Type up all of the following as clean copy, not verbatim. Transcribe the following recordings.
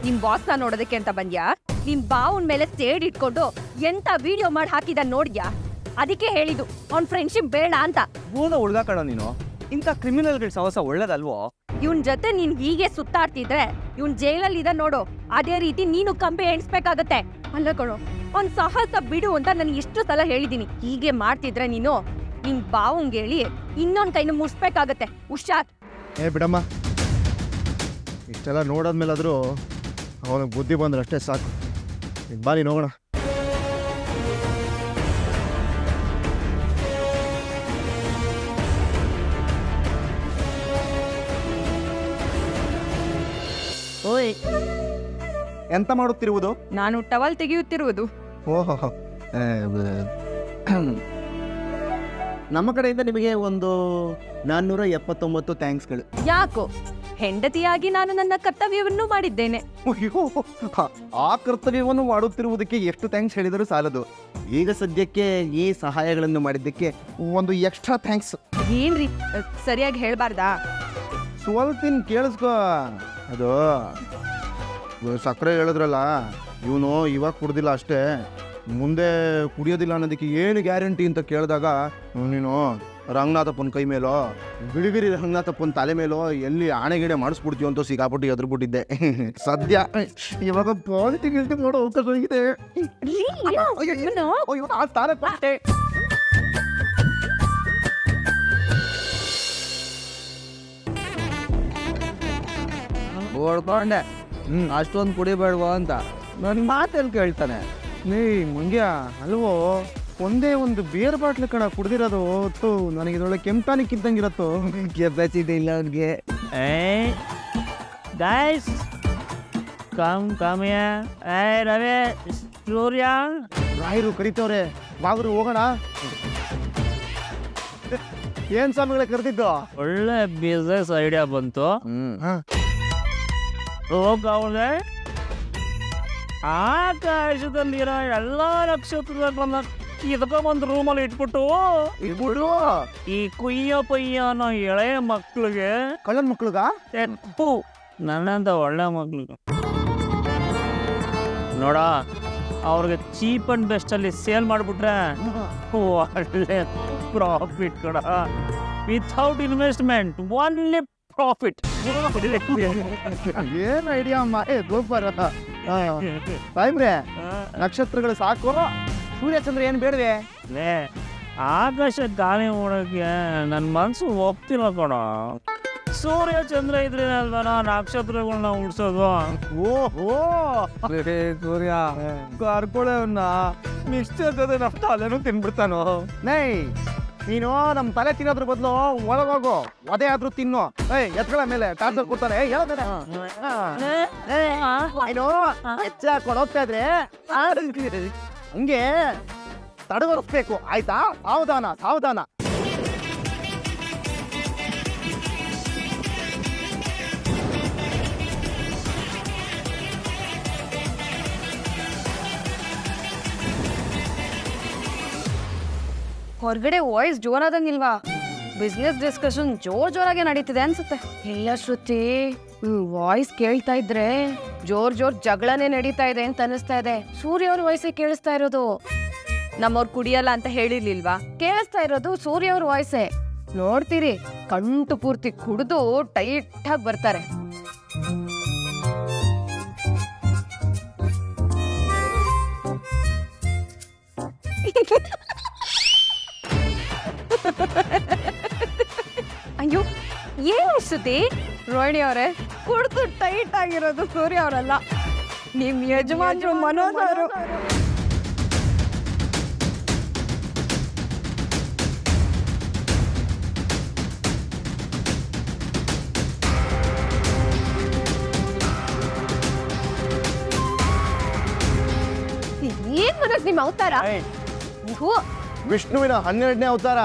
ನಿಮ್ ಬಾಸ್ನ ನೋಡೋದಕ್ಕೆ ಅಂತ ಬಂದ್ಯಾ? ನಿಮ್ ಬಾವನ್ ಮೇಲೆ ಸೇಡ್ ಇಟ್ಕೊಂಡು ಎಂತ ವಿಡಿಯೋ ಮಾಡಿ ಹಾಕಿದ ನೋಡ್ಯಾ? ಅದಕ್ಕೆ ಹೇಳಿದ್ದು ಅವ್ನ್ ಫ್ರೆಂಡ್ಶಿಪ್ ಬೇಡ ಅಂತ. ಗೋದ ಉಳ್ದಾಕಣ ನೀನು. ಇಂಥ ಕ್ರಿಮಿನಲ್ಗಳ ಸಹವಾಸ ಒಳ್ಳೇದಲ್ವೋ? ಇವನ್ ಜೊತೆ ನೀನ್ ಹೀಗೆ ಸುತ್ತಾಡ್ತಿದ್ರೆ ಇವನ್ ಜೈಲಲ್ಲಿ ಇದ ನೋಡು, ಅದೇ ರೀತಿ ನೀನು ಕಂಬೆ ಎಣಿಸ್ಬೇಕಾಗತ್ತೆ. ಅಲ್ಲ ಕಣೋ, ಅವ್ನ್ ಸಾಹಸ ಬಿಡು ಅಂತ ನಾನು ಎಷ್ಟು ಸಲ ಹೇಳಿದೀನಿ. ಹೀಗೆ ಮಾಡ್ತಿದ್ರೆ ನೀನು ನಿನ್ ಬಾವಂಗ್ ಹೇಳಿ ಇನ್ನೊಂದ್ ಕೈನ ಮುರ್ಸ್ಬೇಕಾಗತ್ತೆ. ಹುಷಾರ್. ಬಿಡಮ್ಮ, ಇಷ್ಟೆಲ್ಲ ನೋಡಾದ್ಮೇಲಾದ್ರೂ ಅವನಿಗೆ ಬುದ್ಧಿ ಬಂದ್ರೆ ಅಷ್ಟೇ ಸಾಕು. ಬಾ ನೀನು ಹೋಗೋಣ. ಓಯ್, ಎಂತ ಮಾಡುತ್ತಿರುವುದು? ನಾನು ಟವಲ್ ತೆಗೆಯುತ್ತಿರುವುದು. ಓಹೋ, ನಮ್ಮ ಕಡೆಯಿಂದ ನಿಮಗೆ ಒಂದು 479 ಥ್ಯಾಂಕ್ಸ್ಗಳು. ಯಾಕೋ, ಹೆಂಡತಿಯಾಗಿ ನಾನು ನನ್ನ ಕರ್ತವ್ಯವನ್ನು ಮಾಡಿದ್ದೇನೆ. ಅಯ್ಯೋ, ಆ ಕರ್ತವ್ಯವನ್ನು ಮಾಡುತ್ತಿರುವುದಕ್ಕೆ ಎಷ್ಟು ಥ್ಯಾಂಕ್ಸ್ ಹೇಳಿದರೂ ಸಾಲದು. ಈಗ ಸದ್ಯಕ್ಕೆ ಈ ಸಹಾಯಗಳನ್ನು ಮಾಡಿದ್ದಕ್ಕೆ ಒಂದು ಎಕ್ಸ್ಟ್ರಾ ಥ್ಯಾಂಕ್ಸ್. ಏನ್ರಿ, ಸರಿಯಾಗಿ ಹೇಳ್ಬಾರ್ದಾ? ಸ್ವಲ್ಪಿನ ಕೇಳಿಸ್ಕೊ. ಅದು ಸಕ್ಕರೆ ಹೇಳಿದ್ರಲ್ಲ, ಇವನು ಇವಾಗ ಕುಡ್ದಿಲ್ಲ ಅಷ್ಟೇ, ಮುಂದೆ ಕುಡಿಯೋದಿಲ್ಲ ಅನ್ನೋದಕ್ಕೆ ಏನು ಗ್ಯಾರಂಟಿ ಅಂತ ಕೇಳಿದಾಗ ನೀನು ರಂಗನಾಥಪ್ಪನ ಕೈ ಮೇಲೋ ಬಿಳಿಗಿರಿ ರಂಗನಾಥಪ್ಪನ ತಲೆ ಮೇಲೋ ಎಲ್ಲಿ ಆಣೆಗಿಡೆ ಮಾಡಿಸ್ಬಿಡ್ತೀವಿ ಅಂತ ಸಿಕ್ಕಾಪಟ್ಟು ಎದುರುಬಿಟ್ಟಿದ್ದೆ. ಸದ್ಯ ಇವಾಗ ಪಾಲಿಟಿ ಗಿಲ್ಟಿ ಮಾಡೋ ಅವಕಾಶ ಹೋಗಿದೆ. ಓಡ್ಕೊಂಡೆ ಅಷ್ಟೊಂದು ಕುಡಿಬೇಡ್ವಾ ಅಂತ. ನನ್ನ ಮಾತೆಲ್ಲಿ ಕೇಳ್ತಾನೆ? ನೀ ಮಂಗ್ಯ ಅಲ್ವೋ, ಒಂದೇ ಒಂದು ಬೇರ್ ಬಾಟ್ಲು ಕಣ ಕುಡ್ದಿರೋದು. ನನಗೆ ಇದೊಳ್ಳೆ ಕೆಂಪಾನಿಕ್ ಇದ್ದಂಗಿರತ್ತೋ. ಕೆಪಾಸಿಟಿ ಇಲ್ಲ ಅವ್ನಿಗೆ. ಗೈಸ್ ಕಮ್ ರವೆ ಸೂರ್ಯ ರಾಯರು ಕರಿತವ್ರೆ, ಬಾಗ್ರು ಹೋಗೋಣ. ಏನ್ ಸ್ವಾಮಿಗಳೇ ಕರೆದಿದ್ದು? ಒಳ್ಳೆ ಬಿಸ್ನೆಸ್ ಐಡಿಯಾ ಬಂತು. ಹೋಗವ್ರೆ, ಆಕಾಶದಲ್ಲಿರೋ ಎಲ್ಲ ನಕ್ಷತ್ರಗಳನ್ನ ಇದಕ್ಕೊಂದು ರೂಮಲ್ಲಿ ಇಟ್ಬಿಟ್ಟು ಈ ಕುಯ್ಯ ಪಯ್ಯ ಅನ್ನೋ ಎಳೆ ಮಕ್ಳಿಗೆ, ಕಳ್ಳನ್ ಮಕ್ಳಿಗ ನನ್ನಂತ ಒಳ್ಳೆ ಮಕ್ಳಿಗೆ ನೋಡ, ಅವ್ರಿಗೆ ಚೀಪ್ ಅಂಡ್ ಬೆಸ್ಟ್ ಅಲ್ಲಿ ಸೇಲ್ ಮಾಡಿಬಿಟ್ರೆ ಒಳ್ಳೆ ಪ್ರಾಫಿಟ್ ಕಡ. Without investment only profit. ಏನ್ ಐಡಿಯಾ ಅಮ್ಮ. ಸೂಪರ್. ಸಾಯಿಬ್ರೆ, ನಕ್ಷತ್ರಗಳು ಸಾಕು, ಸೂರ್ಯಚಂದ್ರ ಏನ್ ಬೇಡವೆ? ಆಕಾಶ ಗಾಳಿ ಓಡಕ್ಕೆ ನನ್ನ ಮನ್ಸು ಹೋಗ್ತಿಲ್ಲ ಕಣ. ಸೂರ್ಯ ಚಂದ್ರ ಇದ್ರೆ ಅಲ್ವನ ನಕ್ಷತ್ರಗಳನ್ನ ಉಡ್ಸೋದು. ಓಹೋ ಸೂರ್ಯ ಕರ್ಕೊಳ್ಳೋನ್ನ ಮಿಕ್ಸ್ಚರ್ ಜೊತೆ ನಮ್ಮ ತಲೆನೂ ತಿನ್ಬಿಡ್ತಾನೋ. ನೈ, ನೀನು ನಮ್ಮ ತಲೆ ತಿನ್ನೋದ್ರ ಬದಲು ಒಳಗೋಗು, ಅದೇ ಆದ್ರೂ ತಿನ್ನು. ಎತ್ಗಳ ಮೇಲೆ ಟಾರ್ಚರ್ ಕೊಡ್ತಾನೆ. ಹೆಚ್ಚ ಕೊಡೋಗ್ತಾ ಇದ್ರೆ ಹಂಗೆ ತಡವರಿಸ್ಬೇಕು, ಆಯ್ತಾ? ಸಾವಧಾನ ಸಾವಧಾನ. ಹೊರಗಡೆ ವಾಯ್ಸ್ ಜೋರಾದಂಗಿಲ್ವಾ? ಬಿಸ್ನೆಸ್ ಡಿಸ್ಕಷನ್ ಜೋರಾಗೆ ನಡೀತಿದೆ ಅನ್ಸುತ್ತೆ. ಇಲ್ಲ ಶ್ರುತಿ, ವಾಯ್ಸ್ ಕೇಳ್ತಾ ಇದ್ರೆ ಜೋರ್ ಜಗಳನೇ ನಡೀತಾ ಇದೆ ಅಂತ ಅನಿಸ್ತಾ ಇದೆ. ಸೂರ್ಯ ಅವ್ರ ವಾಯ್ಸೇ ಕೇಳಿಸ್ತಾ ಇರೋದು. ನಮ್ಮವ್ರು ಕುಡಿಯಲ್ಲ ಅಂತ ಹೇಳಿರ್ಲಿಲ್ವಾ? ಕೇಳಿಸ್ತಾ ಇರೋದು ಸೂರ್ಯ ಅವ್ರ ವಾಯ್ಸೇ. ನೋಡ್ತೀರಿ, ಕಂಟು ಪೂರ್ತಿ ಕುಡಿದು ಟೈಟ್ ಆಗಿ ಬರ್ತಾರೆ. ಅಯ್ಯೋ, ಏನು ಶ್ರುತಿ? ರೋಹಿಣಿ ಅವರೇ, ಕುಡ್ದು ಟೈಟ್ ಆಗಿರೋದು ಸೂರ್ಯ ಅವರಲ್ಲ, ನಿಮ್ ಯಜಮಾನ್ರು ಮನೋಜ್ ಅವರು. ಏನ್ ಮನೋಜ್ ನಿಮ್ಮ ಅವತಾರ? ವಿಷ್ಣುವಿನ 12ನೇ ಅವತಾರ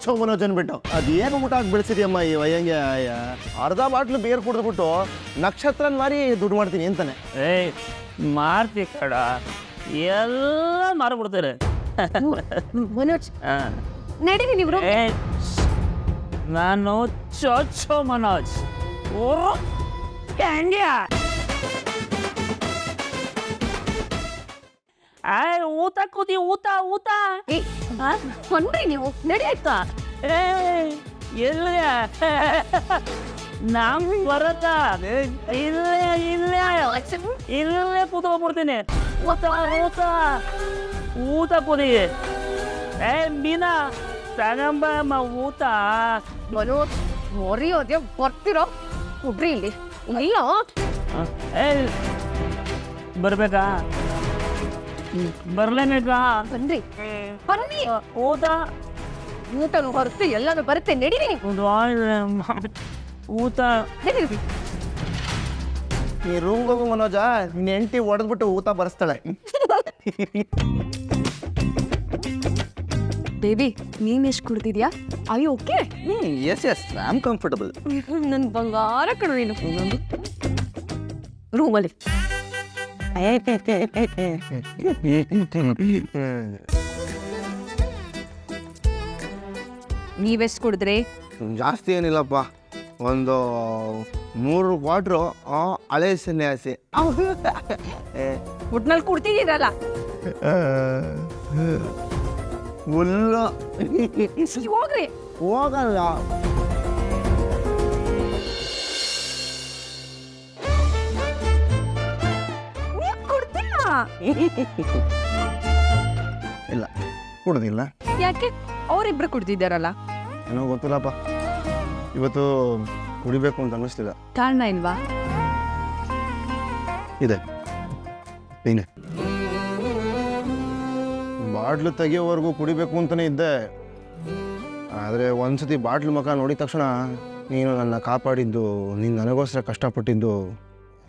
ಚೌ ಮನೋಜ್ ಅನ್ಬಿಟ್ಟು ಅದೇನು ಊಟ ಆಗಿ ಬೆಳೆಸಿದ್ಯಮ್ಮ ಈ ವಯ್ಯಂಗೆ. ಅರ್ಧ ಬಾಟ್ಲು ಬೇರ್ ಕುಡಿದ್ಬಿಟ್ಟು ನಕ್ಷತ್ರನ್ ಮಾರಿ ದುಡ್ಡು ಮಾಡ್ತೀನಿ ಅಂತಾನೆ. ಮಾರ್ತಿ ಕಡ ಎಲ್ಲ ಮಾರ್ಬಿಡ್ತಾರೆ. ಮನೋಜ್ ನಡೀರಿ ನೀವು. ನಾನು ಚೋಚೋ ಮನೋಜ್. ಓ ಊಟ ಕೂತಿ ಊಟ ಊಟ ಏ ಬನ್ರಿ ನೀವು ನಡೆಯುತ್ತಾ ಏ ಎಲ್ಲಿ ನಮ್ ಬರತ್ತ ಇಲ್ಲೇ ಇಲ್ಲೇ ಇಲ್ಲೇ ಕೂತ್ಕೊಂಡ್ಬಿಡ್ತೀನಿ ಊಟ ಊಟ ಊಟ ಕೂದಿ ಏ ಮೀನಾ ತಗೊಂಬಮ್ಮ ಊಟ ಮನು ಹೊರಿಯೋದೇ ಬರ್ತಿರೋ ಕುಡ್ರಿ ಇಲ್ಲಿ ಇಲ್ಲ ಏ ಬರ್ಬೇಕಾ ಬರ್ಲೇಬೇಕಾ ಬನ್ರಿ ಬನ್ನಿ ಊಟ ಊಟನು ಹೊರತು ಎಲ್ಲಾನು ಬರುತ್ತೆ ನಡೀರಿ ಒಂದು ಊಟ ನಡೀರಿ ನೀ ರೂಮ್ಗೆ ಹೋಗು ಮನೋಜ ನಿನ್ನ ಹೆಂಡತಿ ಹೊಡೆದ್ಬಿಟ್ಟು ಊಟ ಬರೆಸ್ತಾಳೆ. ಬೇಬಿ ನೀನ್ ಎಷ್ಟು ಕುಡ್ದಿದ್ಯಾ I okay yes I am comfortable. ನನ್ ಬಂಗಾರ ಕಣು ನೀನು ರೂಮಲ್ಲಿ ನೀವೆಷ್ಟು ಕುಡಿದ್ರಿ ಜಾಸ್ತಿ ಏನಿಲ್ಲಪ್ಪ, ಒಂದು 3 ಕ್ವಾಟ್ರು ಹಳೆ ಸನ್ಯಾಸಿ. ಒಟ್ನಲ್ಲಿ ಕುಡ್ತಿದ್ದೀರಲ್ಲ ಫುಲ್ಲು ಹೋಗ್ರಿ ಹೋಗಲ್ಲ. ನೀವ್ ಕುಡ್ದಿಲ್ಲ ಇಲ್ಲ ಕುಡ್ದಿಲ್ಲ. ಯಾಕೆ ಅವರಿಬ್ರು ಕುಡ್ದಿದ್ದಾರಲ್ಲ ಏನೋ ಗೊತ್ತಿಲ್ಲಪ್ಪ, ಇವತ್ತು ಕುಡಿಬೇಕು ಅಂತ ಅನ್ನಿಸ್ತಿಲ್ಲ. ಕಾರಣ ಇಲ್ವಾ ಇದೆ ನೀನೆ ಬಾಟ್ಲು ತೆಗಿಯೋವರೆಗೂ ಕುಡಿಬೇಕು ಅಂತಲೇ ಇದ್ದೆ. ಆದರೆ ಒಂದ್ಸತಿ ಬಾಟ್ಲು ಮುಖ ನೋಡಿದ ತಕ್ಷಣ ನೀನು ನನ್ನ ಕಾಪಾಡಿದ್ದು, ನೀನು ನನಗೋಸ್ಕರ ಕಷ್ಟಪಟ್ಟಿದ್ದು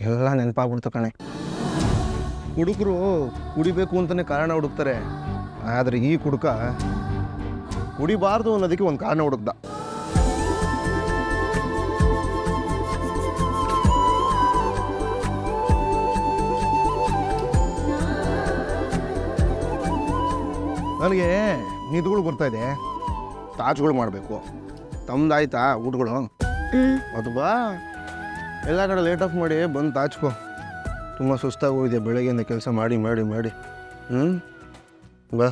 ಎಲ್ಲ ನೆನಪಾಗ್ಬಿಡ್ತು ಕಣೆ. ಹುಡುಗರು ಕುಡಿಬೇಕು ಅಂತಲೇ ಕಾರಣ ಹುಡುಕ್ತಾರೆ, ಆದರೆ ಈ ಕುಡುಕ ಕುಡಿಬಾರ್ದು ಅನ್ನೋದಕ್ಕೆ ಒಂದು ಕಾರಣ ಹುಡುಕ್ದ. ನನಗೆ ನಿದ್ಗಳು ಬರ್ತಾ ಇದೆ, ತಾಜ್ಗಳು ಮಾಡಬೇಕು. ತಮ್ದಾಯ್ತಾ ಊಟಗಳು? ಅದು ಬಾ, ಎಲ್ಲ ಕಡೆ ಲೇಟ್ ಆಫ್ ಮಾಡಿ ಬಂದು ತಾಚ್ಕೊ. ತುಂಬ ಸುಸ್ತಾಗಿ ಹೋಗಿದೆ ಬೆಳಗ್ಗೆಯಿಂದ ಕೆಲಸ ಮಾಡಿ ಮಾಡಿ ಮಾಡಿ. ಬಾ.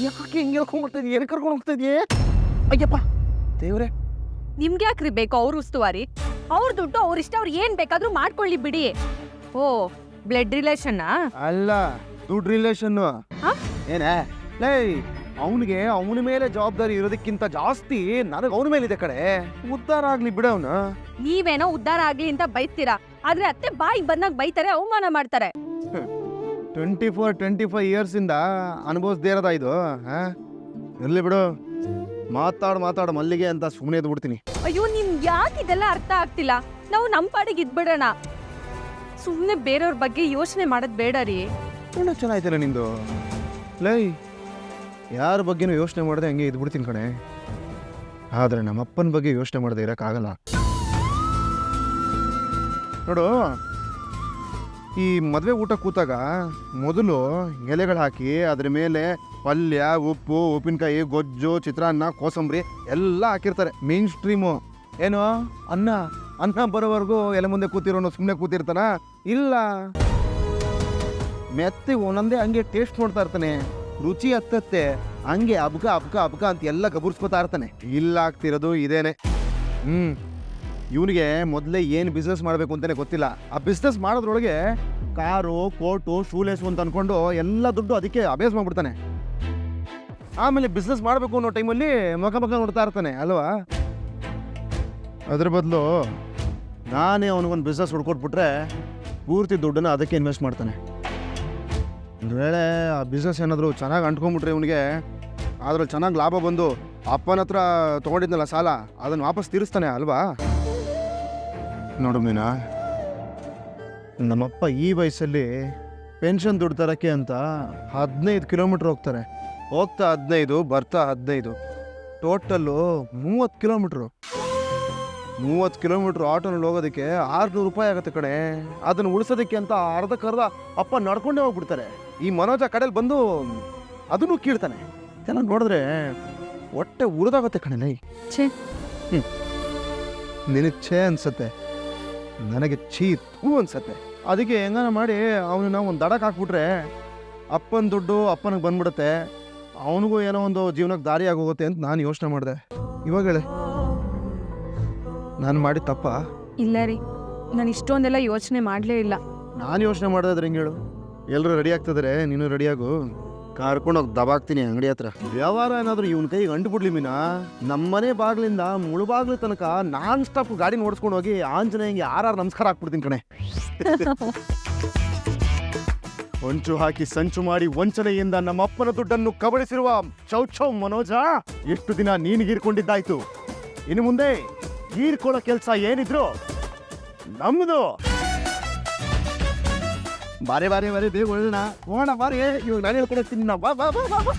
ಯಾಕೆ ಹಿಂಗೆ ಹೇಳ್ಕೊಂಡ್ಬಿಡ್ತಿದ್ಯ? ಏನು ಕರ್ಕೊಂಡು ಹೋಗ್ತಿದ್ಯೆ? ಅಯ್ಯಪ್ಪ ದೇವ್ರೆ, ನಿಮ್ಗೆ ಯಾಕ್ರಿ ಬೇಕು ಅವ್ರ ಉಸ್ತುವಾರಿ? ಅವ್ರ ದುಡ್ಡು ಅವ್ರ ಇಷ್ಟ, ಅವ್ರು ಏನ್ ಬೇಕಾದ್ರೂ ಮಾಡ್ಕೊಳ್ಳಿ ಬಿಡಿ. ಓ ಬ್ಲಡ್ ರಿಲೇಷನ್ ಅಲ್ಲ ದುಡ್ಡು ರಿಲೇಷನ್ನು. ಏನೇ ಲೇ, ಅವನಿಗೆ ಅವನ ಮೇಲೆ ಜವಾಬ್ದಾರಿ ಇರೋದಕ್ಕಿಂತ ಜಾಸ್ತಿ ನನಗೆ ಅವನ ಮೇಲಿದೆ ಕಡೆ. ಉದ್ಧಾರ ಆಗ್ಲಿ ಬಿಡ ಅವನು. ನೀವೇನೋ ಉದ್ಧಾರ ಆಗ್ಲಿ ಅಂತ ಬೈತೀರಾ, ಆದ್ರೆ ಅತ್ತೆ ಬಾಯಿಗೆ ಬಂದಾಗ ಬೈತಾರೆ, ಅವಮಾನ ಮಾಡ್ತಾರೆ. 24-25 ಇಯರ್ಸಿಂದ ಅನುಭವಿಸ್ದೇ ಇರೋದ ಇದು. ಇರಲಿ ಬಿಡು, ಮಾತಾಡು ಮಲ್ಲಿಗೆ ಅಂತ ಸುಮ್ಮನೆ ಎದ್ದು ಬಿಡ್ತೀನಿ. ಅಯ್ಯೋ ನಿಮ್ ಯಾಕೆ ಇದೆಲ್ಲ ಅರ್ಥ ಆಗ್ತಿಲ್ಲ? ನಾವು ನಮ್ಮ ಪಾಡಿಗೆ ಇದ್ಬಿಡೋಣ, ಸುಮ್ಮನೆ ಬೇರೆಯವ್ರ ಬಗ್ಗೆ ಯೋಚನೆ ಮಾಡೋದ್ ಬೇಡ ರೀ. ತುಂಬ ಚೆನ್ನಾಯ್ತಲ್ಲ ನಿಂದು. ಲೈ, ಯಾರ ಬಗ್ಗೆನೂ ಯೋಚನೆ ಮಾಡದೆ ಹಂಗೆ ಇದ್ಬಿಡ್ತೀನಿ ಕಣೆ. ಆದರೆ ನಮ್ಮಪ್ಪನ ಬಗ್ಗೆ ಯೋಚನೆ ಮಾಡದೆ ಇರೋಕ್ಕಾಗಲ್ಲ ನೋಡು. ಈ ಮದುವೆ ಊಟ ಕೂತಾಗ ಮೊದಲು ಎಲೆಗಳು ಹಾಕಿ ಅದ್ರ ಮೇಲೆ ಪಲ್ಯ, ಉಪ್ಪು, ಉಪ್ಪಿನಕಾಯಿ, ಗೊಜ್ಜು, ಚಿತ್ರಾನ್ನ, ಕೋಸಂಬರಿ ಎಲ್ಲ ಹಾಕಿರ್ತಾರೆ. ಮೇನ್ ಸ್ಟ್ರೀಮು ಏನು ಅನ್ನ ಬರೋವರೆಗೂ ಎಲೆ ಮುಂದೆ ಕೂತಿರೋನು ಸುಮ್ಮನೆ ಕೂತಿರ್ತಾನ? ಇಲ್ಲ, ಮೆತ್ತಿಗೆ ಒಂದೊಂದೇ ಹಂಗೆ ಟೇಸ್ಟ್ ನೋಡ್ತಾ ಇರ್ತಾನೆ, ರುಚಿ ಹತ್ತತ್ತೆ, ಹಂಗೆ ಅಬ್ಕ ಅಂತ ಎಲ್ಲ ಗಬುರ್ಸ್ಕೊತಾ ಇರ್ತಾನೆ. ಇಲ್ಲ ಆಗ್ತಿರೋದು ಇದೇನೆ. ಇವನಿಗೆ ಮೊದಲೇ ಏನು ಬಿಸ್ನೆಸ್ ಮಾಡಬೇಕು ಅಂತಲೇ ಗೊತ್ತಿಲ್ಲ. ಆ ಬಿಸ್ನೆಸ್ ಮಾಡೋದ್ರೊಳಗೆ ಕಾರು, ಕೋಟು, ಶೂಲೇಸು ಅಂತ ಅಂದ್ಕೊಂಡು ಎಲ್ಲ ದುಡ್ಡು ಅದಕ್ಕೆ ಅಭ್ಯಾಸ ಮಾಡಿಬಿಡ್ತಾನೆ. ಆಮೇಲೆ ಬಿಸ್ನೆಸ್ ಮಾಡಬೇಕು ಅನ್ನೋ ಟೈಮಲ್ಲಿ ಮಗ ನೋಡ್ತಾ ಇರ್ತಾನೆ ಅಲ್ವಾ? ಅದ್ರ ಬದಲು ನಾನೇ ಅವನಿಗೊಂದು ಬಿಸ್ನೆಸ್ ಹುಡ್ಕೊಟ್ಬಿಟ್ರೆ ಪೂರ್ತಿ ದುಡ್ಡನ್ನು ಅದಕ್ಕೆ ಇನ್ವೆಸ್ಟ್ ಮಾಡ್ತಾನೆ. ಒಂದು ವೇಳೆ ಆ ಬಿಸ್ನೆಸ್ ಏನಾದರೂ ಚೆನ್ನಾಗಿ ಅಂಟ್ಕೊಂಡ್ಬಿಟ್ರೆ ಇವನಿಗೆ ಅದ್ರಲ್ಲಿ ಚೆನ್ನಾಗಿ ಲಾಭ ಬಂದು ಅಪ್ಪನ ಹತ್ರ ತೊಗೊಂಡಿದ್ನಲ್ಲ ಸಾಲ, ಅದನ್ನು ವಾಪಸ್ ತೀರಿಸ್ತಾನೆ ಅಲ್ವಾ? ನೋಡು ಮೀನಾ, ನಮ್ಮಪ್ಪ ಈ ವಯಸ್ಸಲ್ಲಿ ಪೆನ್ಷನ್ ದುಡ್ಡು ತರೋಕ್ಕೆ ಅಂತ 15 ಕಿಲೋಮೀಟ್ರ್ ಹೋಗ್ತಾರೆ. ಹೋಗ್ತಾ 15, ಬರ್ತಾ 15, ಟೋಟಲ್ಲು 30 ಕಿಲೋಮೀಟ್ರು. 30 ಕಿಲೋಮೀಟ್ರ್ ಆಟೋನಲ್ಲಿ ಹೋಗೋದಕ್ಕೆ 600 ರೂಪಾಯಿ ಆಗುತ್ತೆ ಕಡೆ. ಅದನ್ನು ಉಳಿಸೋದಕ್ಕೆ ಅಂತ ಅರ್ಧಕ್ಕರ್ಧ ಅಪ್ಪ ನಡ್ಕೊಂಡೇ ಹೋಗ್ಬಿಡ್ತಾರೆ. ಈ ಮನೋಜ ಕಡೆಯಲ್ಲಿ ಬಂದು ಅದನ್ನು ಕೀಳ್ತಾನೆ. ಇದೆಲ್ಲ ನೋಡಿದ್ರೆ ಹೊಟ್ಟೆ ಉರಿದಾಗುತ್ತೆ ಕಣಲೇ. ಛೇ, ನಿನಗೆ ಛೇ ಅನ್ಸತ್ತೆ, ನನಗೆ ಛೀ ತೂ ಅನ್ಸತ್ತೆ. ಅದಕ್ಕೆ ಹೆಂಗಾನ ಮಾಡಿ ಅವನು ಒಂದು ದಡಕ್ಕೆ ಹಾಕ್ಬಿಟ್ರೆ ಅಪ್ಪನ ದುಡ್ಡು ಅಪ್ಪನಿಗೆ ಬಂದ್ಬಿಡುತ್ತೆ, ಅವನಿಗೂ ಏನೋ ಒಂದು ಜೀವನಕ್ಕೆ ದಾರಿ ಆಗೋಗುತ್ತೆ ಅಂತ ನಾನು ಯೋಚನೆ ಮಾಡಿದೆ. ಇವಾಗ ಹೇಳಿ, ನಾನು ಮಾಡಿ ತಪ್ಪ? ಇಲ್ಲ ರೀ, ನಾನು ಇಷ್ಟೊಂದೆಲ್ಲ ಯೋಚನೆ ಮಾಡಲೇ ಇಲ್ಲ. ನಾನು ಯೋಚನೆ ಮಾಡಿದ್ರೆ ಹೆಂಗೆ ಹೇಳು? ಎಲ್ಲರೂ ರೆಡಿ ಆಗ್ತಿದ್ರೆ ನೀನು ರೆಡಿಯಾಗು, ಕರ್ಕೊಂಡೋಗಿ ದಬಾಕ್ತೀನಿ ಅಂಗಡಿ ಹತ್ರ. ವ್ಯವಹಾರ ಏನಾದರೂ ಇವನ ಕೈಗೆ ಅಂಟುಬಿಡ್ಲಿ ಮೀನಾ, ನಮ್ಮನೆ ಬಾಗಿಲಿಂದ ಮುಳುಬಾಗ್ಲು ತನಕ ನಾನ್ ಸ್ಟಾಪ್ ಗಾಡಿ ಓಡಿಸ್ಕೊಂಡು ಹೋಗಿ ಆಂಜನೇಯಂಗೆ ಆರಾರು ನಮಸ್ಕಾರ ಹಾಕ್ಬಿಡ್ತೀನಿ ಕಣೆ. ಹೊಂಚು ಹಾಕಿ ಸಂಚು ಮಾಡಿ ವಂಚನೆಯಿಂದ ನಮ್ಮ ಅಪ್ಪನ ದುಡ್ಡನ್ನು ಕಬಳಿಸಿರುವ ಚೌ ಮನೋಜ, ಎಷ್ಟು ದಿನ ನೀನು ಗೀರ್ಕೊಂಡಿದ್ದಾಯ್ತು. ಇನ್ನು ಮುಂದೆ ಗೀರ್ಕೊಳ್ಳೋ ಕೆಲಸ ಏನಿದ್ರು ನಮ್ದು. ಬಾರೆ ಬೇಗ ಒಳ್ಳೋಣ ಹೋಗೋಣ ಬಾರಿ. ಇವಾಗ ನಾನು ಹೇಳ್ಕೊಡೋಗ್ತೀನಿ. ಬಾ ಬಾ ಬಾ ಬಾ.